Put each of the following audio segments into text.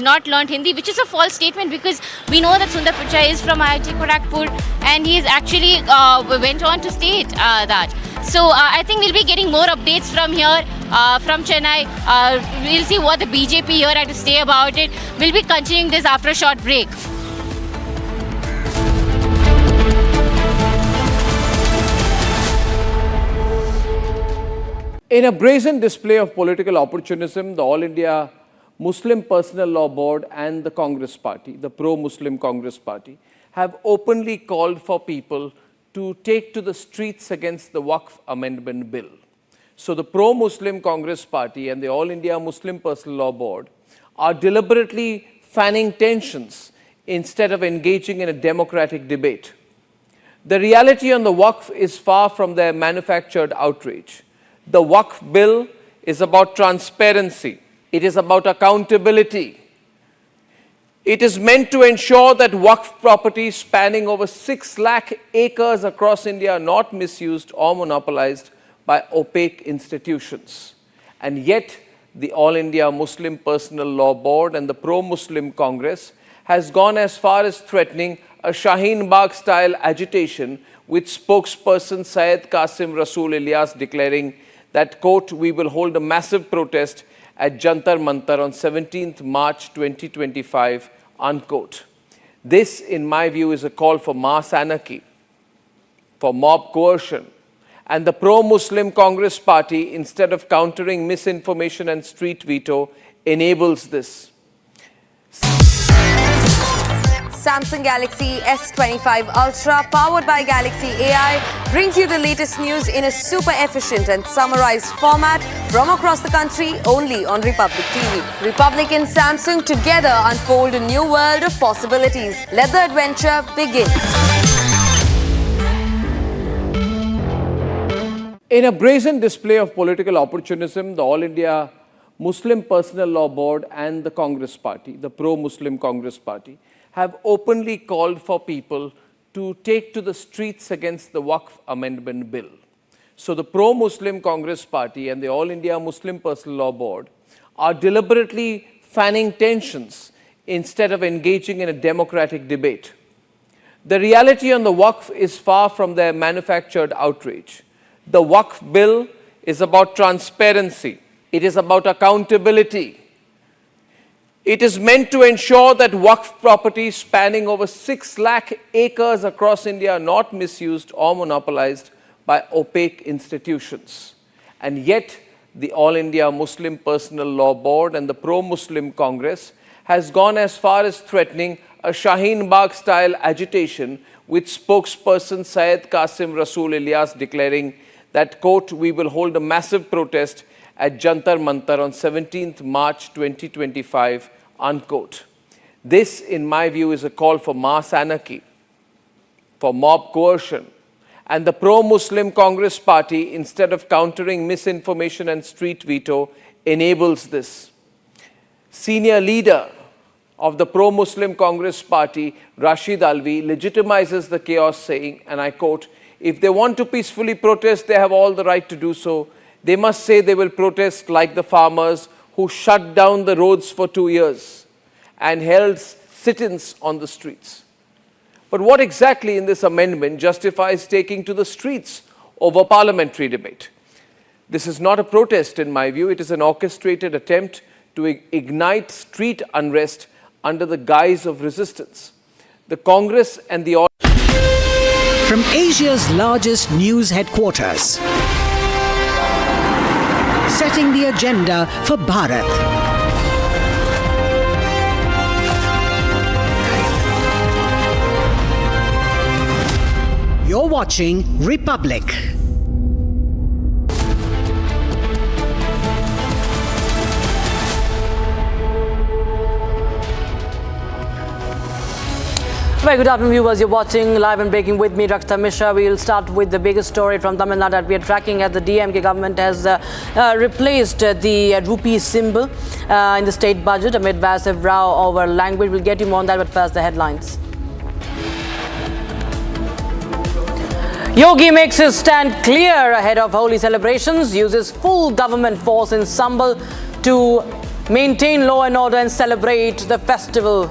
not learned Hindi, which is a false statement because we know that Sundar Pichai is from IIT Kharagpur and he is actually went on to state that. So I think we'll be getting more updates from here, from Chennai. We'll see what the BJP here had to say about it. We'll be continuing this after a short break. In a brazen display of political opportunism, the All India Muslim Personal Law Board and the Congress Party, the pro-Muslim Congress Party, have openly called for people to take to the streets against the Wakf Amendment bill. So the pro-Muslim Congress Party and the All India Muslim Personal Law Board are deliberately fanning tensions instead of engaging in a democratic debate. The reality on the Wakf is far from their manufactured outrage. The Wakf bill is about transparency. It is about accountability. It is meant to ensure that Wakf properties spanning over 6 lakh acres across India are not misused or monopolized by opaque institutions. And yet, the All India Muslim Personal Law Board and the Pro-Muslim Congress has gone as far as threatening a Shaheen Bagh-style agitation with spokesperson Syed Qasim Rasool Ilyas declaring that, quote, "We will hold a massive protest at Jantar Mantar on 17th March 2025, unquote. This, in my view, is a call for mass anarchy, for mob coercion. And the pro-Muslim Congress Party, instead of countering misinformation and street veto, enables this. Samsung Galaxy S25 Ultra, powered by Galaxy AI, brings you the latest news in a super efficient and summarized format from across the country only on Republic TV. Republic and Samsung together unfold a new world of possibilities. Let the adventure begin. In a brazen display of political opportunism, the All India Muslim Personal Law Board and the Congress Party, the pro-Muslim Congress Party, have openly called for people to take to the streets against the Wakf Amendment bill. So the pro-Muslim Congress Party and the All India Muslim Personal Law Board are deliberately fanning tensions instead of engaging in a democratic debate. The reality on the Wakf is far from their manufactured outrage. The Wakf bill is about transparency. It is about accountability. It is meant to ensure that Wakf properties spanning over 6 lakh acres across India are not misused or monopolized by opaque institutions. And yet, the All India Muslim Personal Law Board and the Pro-Muslim Congress has gone as far as threatening a Shaheen Bagh-style agitation with spokesperson Syed Qasim Rasool Ilyas declaring that, quote, "We will hold a massive protest at Jantar Mantar on 17th March 2025, unquote. This, in my view, is a call for mass anarchy, for mob coercion. And the pro-Muslim Congress Party, instead of countering misinformation and street veto, enables this. Senior leader of the pro-Muslim Congress Party, Rashid Alvi, legitimizes the chaos saying, and I quote, "If they want to peacefully protest, they have all the right to do so. They must say they will protest like the farmers who shut down the roads for 2 years and held sit-ins on the streets." But what exactly in this amendment justifies taking to the streets over parliamentary debate? This is not a protest in my view. It is an orchestrated attempt to ignite street unrest under the guise of resistance. The Congress and the From Asia's largest news headquarters, setting the agenda for Bharat. You're watching Republic. Very good afternoon, viewers. You're watching Live and Breaking with me, Rakshita Mishra. We'll start with the biggest story from Tamil Nadu that we are tracking as the DMK government has replaced the rupee symbol in the state budget amid massive row over language. We'll get you more on that, but first the headlines. Yogi makes his stand clear ahead of holy celebrations, uses full government force in Sambal to maintain law and order and celebrate the festival.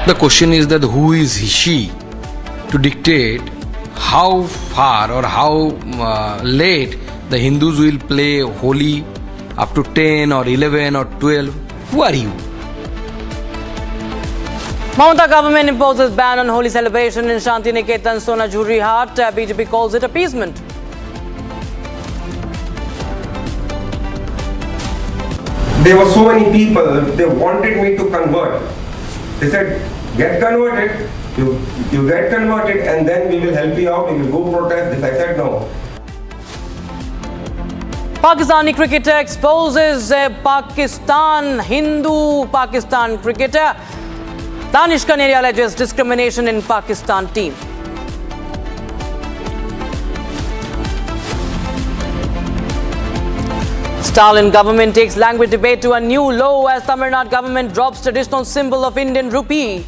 The question is that who is she to dictate how far or how late the Hindus will play Holi, up to 10 or 11 or 12. Who are you? Mamata government imposes ban on Holi celebration in Shanti Niketan, Sonajuri Hat. BJP calls it appeasement. There were so many people, they wanted me to convert. They said, get converted, you get converted and then we will help you out, we will go protest this. I said no. Pakistani cricketer exposes Pakistan, Hindu Pakistan cricketer. Danish Kaneria alleges discrimination in Pakistan team. Stalin government takes language debate to a new low as Tamil Nadu government drops traditional symbol of Indian rupee.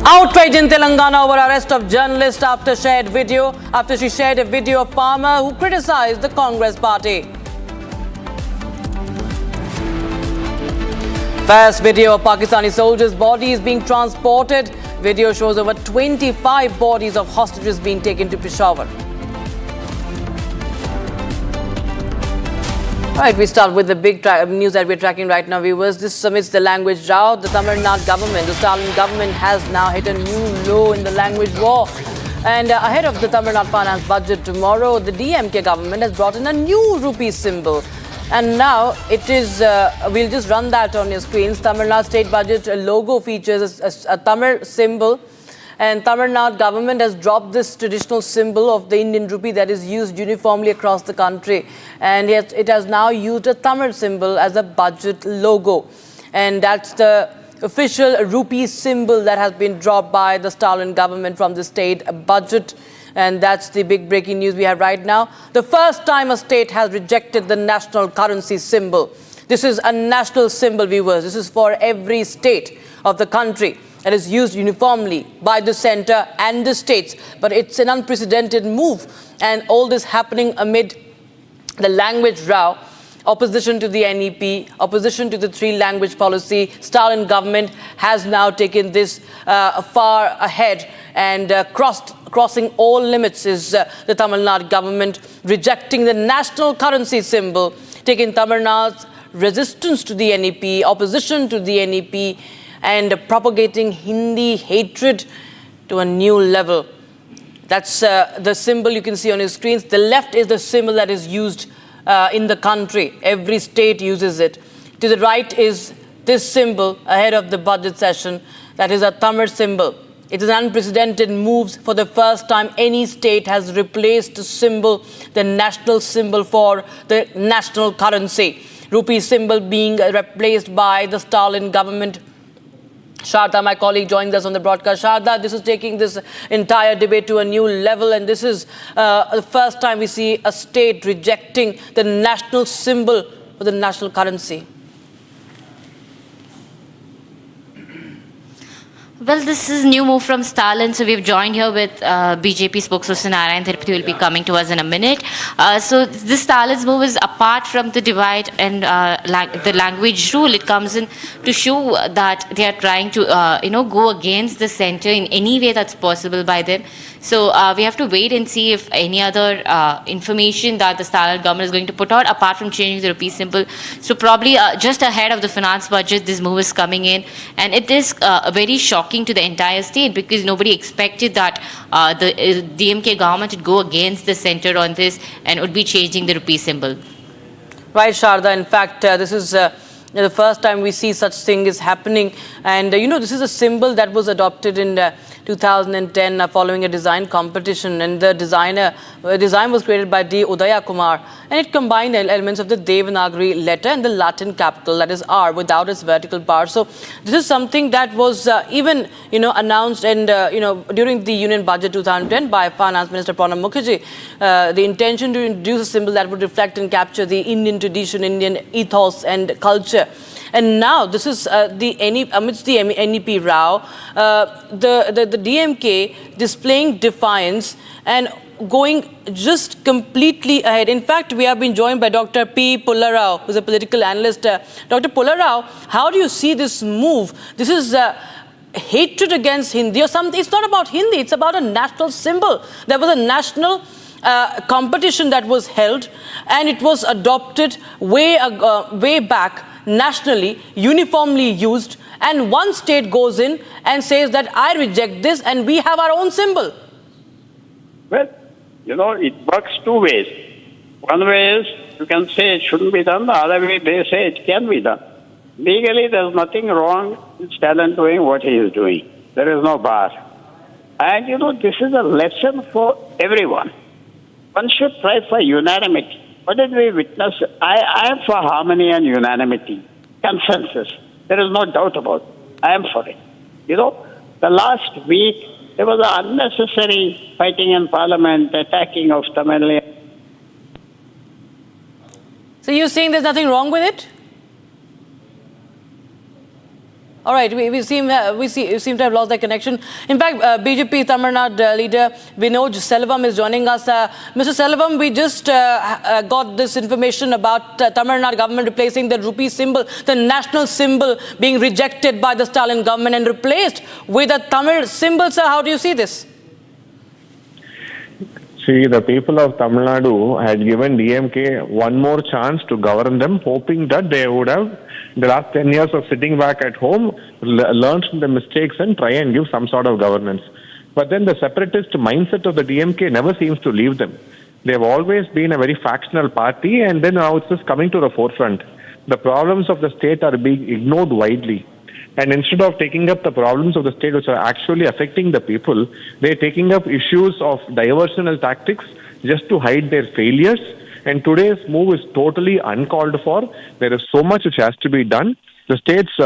Outrage in Telangana over arrest of journalist after she shared a video of farmer who criticized the Congress party. First video of Pakistani soldiers' bodies being transported. Video shows over 25 bodies of hostages being taken to Peshawar. Right, we start with the big news that we're tracking right now, viewers. This amidst the language row, the Tamil Nadu government, the Stalin government has now hit a new low in the language war. And ahead of the Tamil Nadu finance budget tomorrow, the DMK government has brought in a new rupee symbol. And now it is, we'll just run that on your screens. Tamil Nadu state budget logo features a Tamil symbol. And Tamil Nadu government has dropped this traditional symbol of the Indian rupee that is used uniformly across the country. And yet it has now used a Tamil symbol as a budget logo. And that's the official rupee symbol that has been dropped by the Stalin government from the state budget. And that's the big breaking news we have right now. The first time a state has rejected the national currency symbol. This is a national symbol, viewers. This is for every state of the country. It is used uniformly by the center and the states. But it's an unprecedented move. And all this happening amid the language row, opposition to the NEP, opposition to the three-language policy. Stalin government has now taken this far ahead and crossing all limits is the Tamil Nadu government rejecting the national currency symbol, taking Tamil Nadu's resistance to the NEP, opposition to the NEP, and propagating Hindi hatred to a new level. That's the symbol you can see on your screens. The left is the symbol that is used in the country. Every state uses it. To the right is this symbol ahead of the budget session. That is a Tamil symbol. It is an unprecedented move. For the first time, any state has replaced the symbol, the national symbol for the national currency. Rupee symbol being replaced by the Stalin government. Sharda, my colleague, joins us on the broadcast. Sharda, this is taking this entire debate to a new level, and this is the first time we see a state rejecting the national symbol for the national currency. Well, this is new move from Stalin. So we've joined here with BJP spokesperson Narayan Tirupati will be coming to us in a minute. So this Stalin's move is apart from the divide and the language rule. It comes in to show that they are trying to go against the center in any way that's possible by them. So we have to wait and see if any other information that the Stalin government is going to put out apart from changing the rupee symbol. So probably just ahead of the finance budget, this move is coming in, and it is very shocking to the entire state because nobody expected that the DMK government would go against the center on this and would be changing the rupee symbol. Right, Sharda. In fact, this is the first time we see such thing is happening. And, this is a symbol that was adopted in 2010 following a design competition. And the design was created by D. Udaya Kumar. And it combined elements of the Devanagari letter and the Latin capital, that is R, without its vertical bar. So this is something that was even, announced and, during the Union Budget 2010 by Finance Minister Arnab Goswami. The intention to introduce a symbol that would reflect and capture the Indian tradition, Indian ethos and culture. And now this is amidst the NEP row, the DMK displaying defiance and going just completely ahead. In fact, we have been joined by Dr. P. Pullarao, who's a political analyst. Dr. Pullarao, how do you see this move? This is hatred against Hindi or something. It's not about Hindi, it's about a national symbol. There was a national competition that was held, and it was adopted way back nationally, uniformly used, and one state goes in and says that I reject this and we have our own symbol. Well, it works two ways. One way is you can say it shouldn't be done. The other way, they say it can be done. Legally, there's nothing wrong with Stalin doing what he is doing. There is no bar. And, this is a lesson for everyone. One should try for unanimity. What did we witness? I am for harmony and unanimity, consensus. There is no doubt about it. I am for it. The last week, there was an unnecessary fighting in Parliament, attacking of Tamil Nadu. So you're saying there's nothing wrong with it? All right, we seem to have lost that connection. In fact, BJP Tamil Nadu leader Vinod Selvam is joining us. Mr. Selvam, we just got this information about Tamil Nadu government replacing the rupee symbol, the national symbol, being rejected by the Stalin government and replaced with a Tamil symbol. Sir, how do you see this? See, the people of Tamil Nadu had given DMK one more chance to govern them, hoping that they would have, the last 10 years of sitting back at home, learned from the mistakes and try and give some sort of governance. But then the separatist mindset of the DMK never seems to leave them. They have always been a very factional party, and then now it's just coming to the forefront. The problems of the state are being ignored widely. And instead of taking up the problems of the state which are actually affecting the people, they're taking up issues of diversional tactics just to hide their failures. And today's move is totally uncalled for. There is so much which has to be done. The state's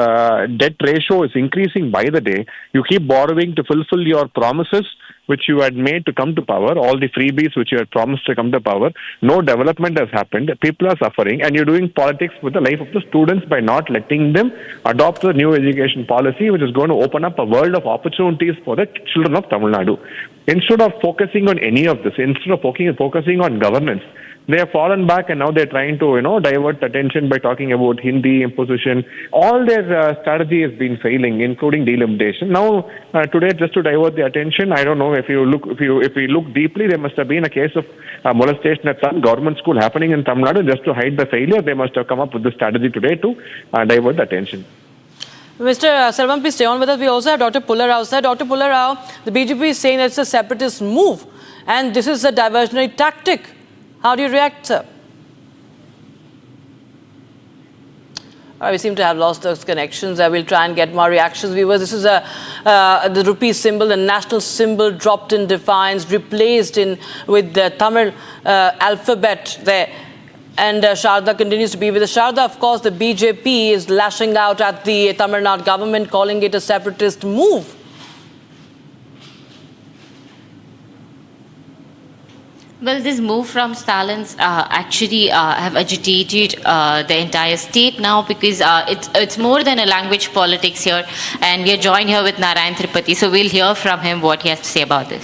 debt ratio is increasing by the day. You keep borrowing to fulfill your promises which you had made to come to power, all the freebies which you had promised to come to power. No development has happened. People are suffering, and you're doing politics with the life of the students by not letting them adopt the new education policy, which is going to open up a world of opportunities for the children of Tamil Nadu. Instead of focusing on any of this, instead of focusing on governance, they have fallen back, and now they're trying to, divert attention by talking about Hindi imposition. All their strategy has been failing, including delimitation. Now, today, just to divert the attention, I don't know if we look deeply, there must have been a case of molestation at some government school happening in Tamil Nadu. Just to hide the failure, they must have come up with this strategy today to divert the attention. Mr. Selvam, please stay on with us. We also have Dr. Pullarao. Sir, Dr. Pullarao, the BJP is saying that it's a separatist move, and this is a diversionary tactic. How do you react, sir? We seem to have lost those connections. I will try and get more reactions. Viewers, this is the rupee symbol, the national symbol, dropped in defiance, replaced with the Tamil alphabet there. And Sharda continues to be with us. Sharda, of course, the BJP is lashing out at the Tamil Nadu government, calling it a separatist move. Well, this move from Stalin's actually have agitated the entire state now, because it's more than a language politics here, and we are joined here with Narayan Tripathi, so we'll hear from him what he has to say about this.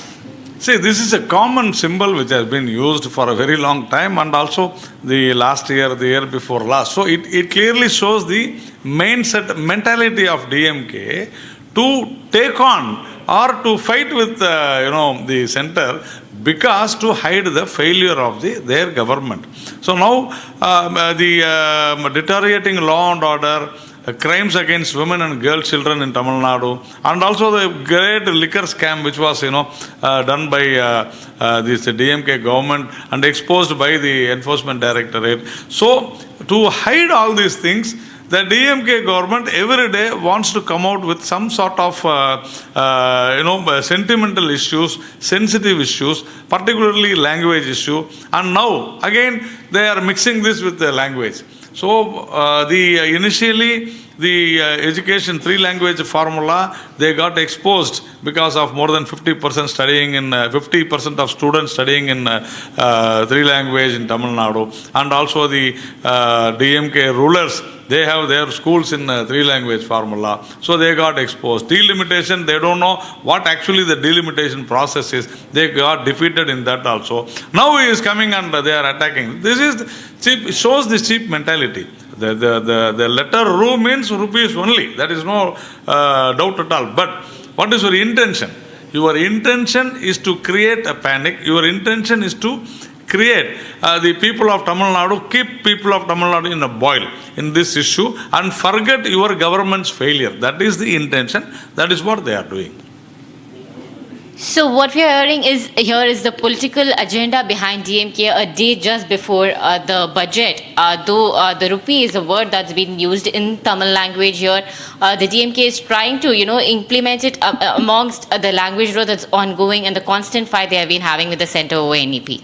See, this is a common symbol which has been used for a very long time, and also the last year, the year before last. So it clearly shows the mentality of DMK to take on or to fight with the center, because to hide the failure of their government. So now the deteriorating law and order, crimes against women and girl children in Tamil Nadu, and also the great liquor scam which was done by this DMK government and exposed by the Enforcement Directorate. So to hide all these things, the DMK government every day wants to come out with some sort of sentimental issues, sensitive issues, particularly language issue, and now again they are mixing this with the language. So initially the education three-language formula, they got exposed because of more than 50% studying in 50% of students studying in three-language in Tamil Nadu, and also the DMK rulers. They have their schools in three-language formula, so they got exposed. Delimitation, they don't know what actually the delimitation process is. They got defeated in that also. Now he is coming and they are attacking. This is cheap, shows the cheap mentality. The letter Ru means rupees only. That is no doubt at all. But what is your intention? Your intention is to create a panic. Your intention is to create the people of Tamil Nadu, keep people of Tamil Nadu in a boil in this issue and forget your government's failure. That is the intention. That is what they are doing. So what we are hearing is the political agenda behind DMK a day just before the budget. Though the rupee is a word that's been used in Tamil language here, the DMK is trying to implement it amongst the language war that's ongoing and the constant fight they have been having with the center over NEP.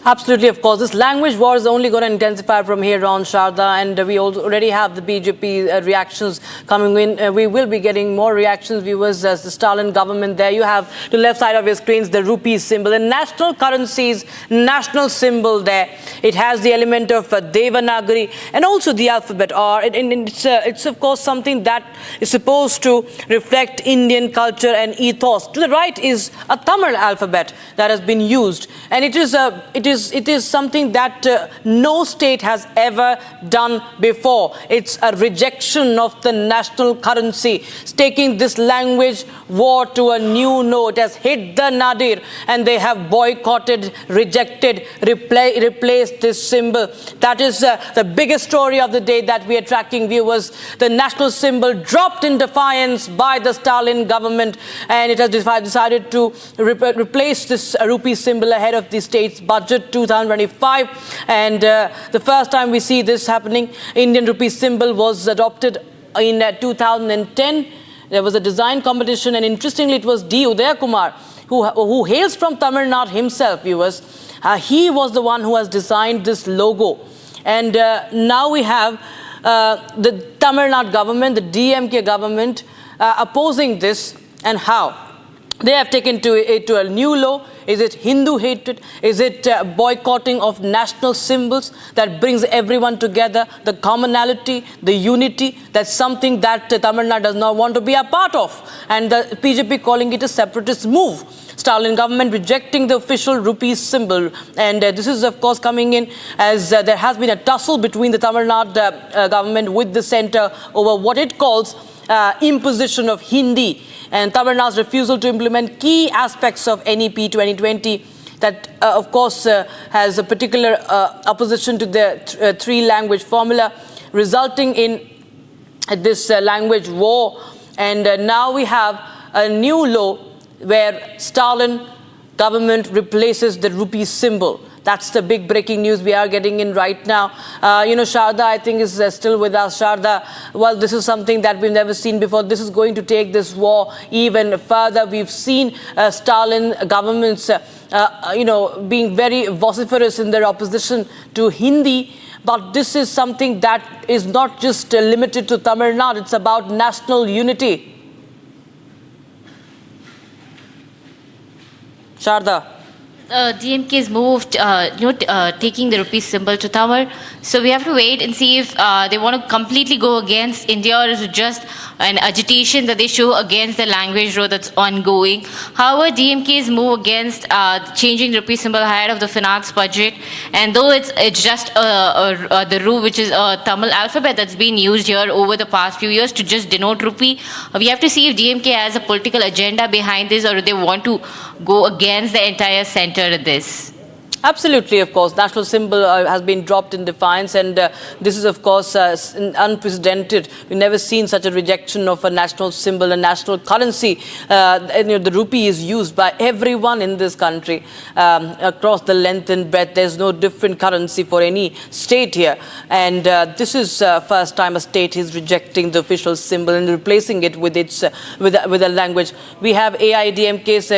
Absolutely, of course. This language war is only going to intensify from here on, Sharda, and we already have the BJP reactions coming in. We will be getting more reactions, viewers, as the Stalin government there. You have the left side of your screens, the rupee symbol, the national currency's national symbol there. It has the element of Devanagari and also the alphabet R. It's of course something that is supposed to reflect Indian culture and ethos. To the right is a Tamil alphabet that has been used, and it is something that no state has ever done before. It's a rejection of the national currency. It's taking this language war to a new note. It has hit the nadir, and they have boycotted, rejected, replaced this symbol. That is the biggest story of the day that we are tracking, viewers. The national symbol dropped in defiance by the Stalin government, and it has decided to replace this rupee symbol ahead of the state's budget 2025, and the first time we see this happening, Indian rupee symbol was adopted in 2010. There was a design competition, and interestingly, it was D. Udaya Kumar, who hails from Tamil Nadu himself, viewers. He was the one who has designed this logo, and now we have the Tamil Nadu government, the DMK government, opposing this. And how? They have taken it to a new low. Is it Hindu hatred? Is it boycotting of national symbols that brings everyone together? The commonality, the unity, that's something that Tamil Nadu does not want to be a part of. And the BJP calling it a separatist move. Stalin government rejecting the official rupee symbol. And this is, of course, coming in as there has been a tussle between the Tamil Nadu government with the center over what it calls imposition of Hindi. And Tamil Nadu's refusal to implement key aspects of NEP 2020 that, of course, has a particular opposition to the three-language formula, resulting in this language war. And now we have a new law where Stalin government replaces the rupee symbol. That's the big breaking news we are getting in right now. Sharda, I think, is still with us. Sharda, well, this is something that we've never seen before. This is going to take this war even further. We've seen Stalin governments, being very vociferous in their opposition to Hindi. But this is something that is not just limited to Tamil Nadu. It's about national unity. Sharda. DMK has moved, taking the rupee symbol to Tamil. So we have to wait and see if they want to completely go against India, or is it just an agitation that they show against the language war that's ongoing. However, DMK's move against changing rupee symbol ahead of the finance budget, and though it's just the Ru, which is a Tamil alphabet that's been used here over the past few years to just denote rupee, we have to see if DMK has a political agenda behind this, or if they want to go against the entire center of this. Absolutely, of course. National symbol has been dropped in defiance, and this is, of course, unprecedented. We've never seen such a rejection of a national symbol, a national currency. The rupee is used by everyone in this country across the length and breadth. There's no different currency for any state here, and this is first time a state is rejecting the official symbol and replacing it with its with a language. We have AIDMK's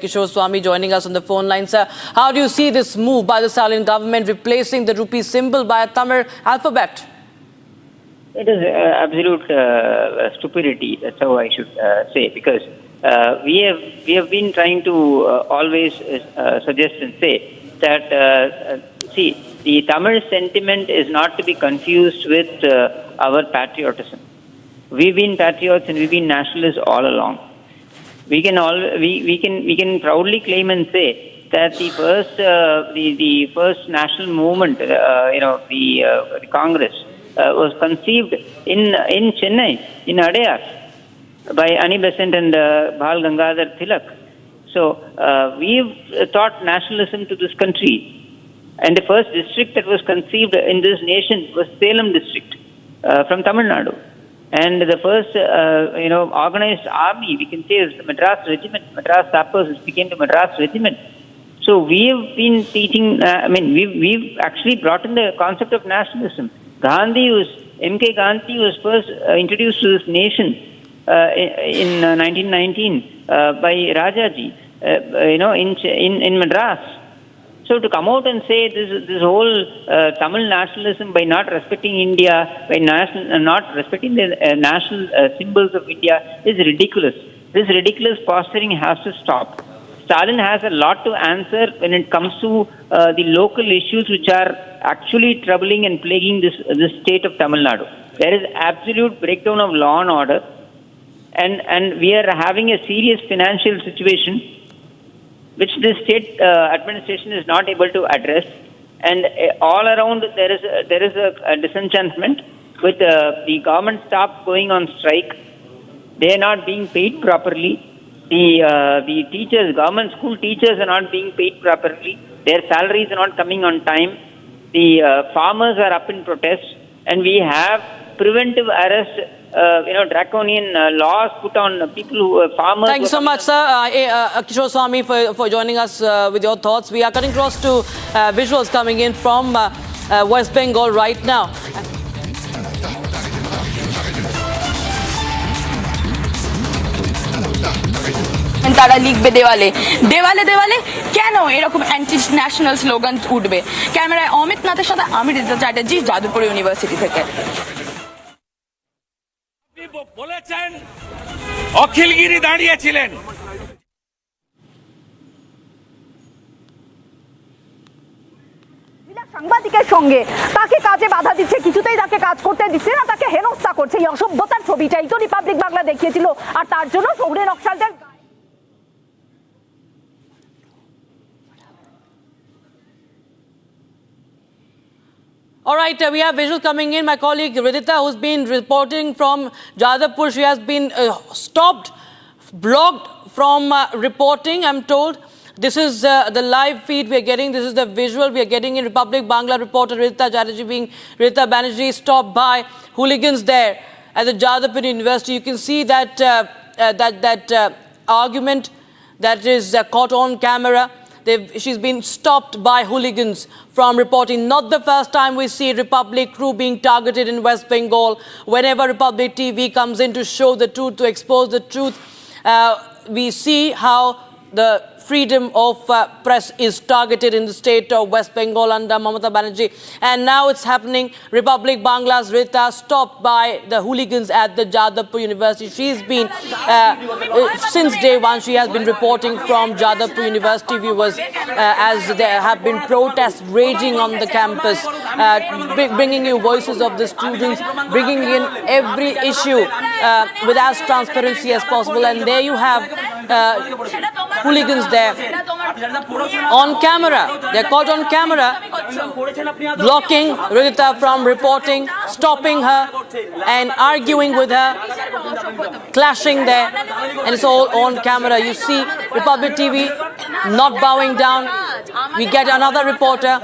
Kishore Swami joining us on the phone line. Sir, how do you see this move by the Stalin government replacing the rupee symbol by a Tamil alphabet? It is absolute stupidity. That's how I should say, because we have been trying to always suggest and say that see, the Tamil sentiment is not to be confused with our patriotism. We've been patriots and we've been nationalists all along. We can proudly claim and say that the first national movement, the Congress, was conceived in Chennai, in Adayar, by Annie Besant and Bal Gangadhar Tilak. So we've taught nationalism to this country. And the first district that was conceived in this nation was Salem district from Tamil Nadu. And the first, organized army, we can say, is the Madras Regiment. Madras Sappers became the Madras Regiment. So we have been teaching, we've actually brought in the concept of nationalism. M.K. Gandhi was first introduced to this nation in 1919 by Rajaji, in Madras. So to come out and say this whole Tamil nationalism by not respecting India, by not respecting the national symbols of India is ridiculous. This ridiculous posturing has to stop. Stalin has a lot to answer when it comes to the local issues which are actually troubling and plaguing this state of Tamil Nadu. There is absolute breakdown of law and order, and we are having a serious financial situation which the state administration is not able to address, and all around there is a disenchantment with the government staff going on strike. They are not being paid properly. The teachers, government school teachers, are not being paid properly. Their salaries are not coming on time. The farmers are up in protest, and we have preventive arrest, draconian laws put on people who are farmers. Thank you so much, sir. Kishore Swami, for joining us with your thoughts. We are cutting across to visuals coming in from West Bengal right now. তারা লিখবে দেওয়ালে দেওয়ালে দেওয়ালে কেন এরকম anti national slogan উঠবে। ক্যামেরায় অমিত নাথের সাথে আমি রিতা চ্যাটার্জি, যাদবপুর ইউনিভার্সিটি থেকে। বলেছেন অখিলগিরি দাঁড়িয়েছিলেন, সাংবাদিকের সঙ্গে তাকে কাজে বাধা দিচ্ছে, কিছুতেই তাকে কাজ করতে দিচ্ছে না, তাকে হেনস্থা করছে। এই অসভ্যতার ছবিটাই তো রিপাবলিক বাংলা দেখিয়েছিল, আর তার জন্য শহুরে নকশালদের। All right, we have visual coming in. My colleague Ridita, who's been reporting from Jadavpur, she has been stopped, blocked from reporting, I'm told. This is the live feed we are getting. This is the visual we are getting in Republic Bangla reporter Ridita Banerjee stopped by hooligans there at the Jadavpur University. You can see that argument that is caught on camera. She's been stopped by hooligans from reporting. Not the first time we see Republic crew being targeted in West Bengal. Whenever Republic TV comes in to show the truth, to expose the truth, we see how the freedom of press is targeted in the state of West Bengal under Mamata Banerjee. And now it's happening. Republic Bangla's Rita stopped by the hooligans at the Jadavpur University. She's been, since day one, she has been reporting from Jadavpur University viewers as there have been protests raging on the campus, bringing you voices of the students, bringing in every issue with as transparency as possible. And there you have hooligans there on camera. They're caught on camera, blocking Ridita from reporting, stopping her and arguing with her, clashing there, and it's all on camera. You see Republic TV not bowing down. We get another reporter,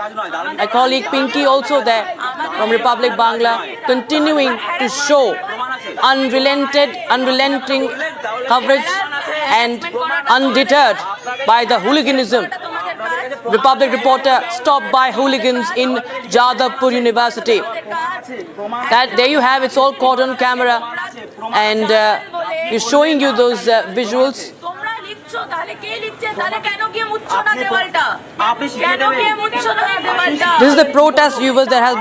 a colleague Pinky, also there from Republic Bangla, continuing to show unrelenting coverage and undeterred by the hooliganism. Republic reporter stopped by hooligans in Jadavpur University. There you have, it's all caught on camera, and we're showing you those visuals. This is the protest, viewers, that has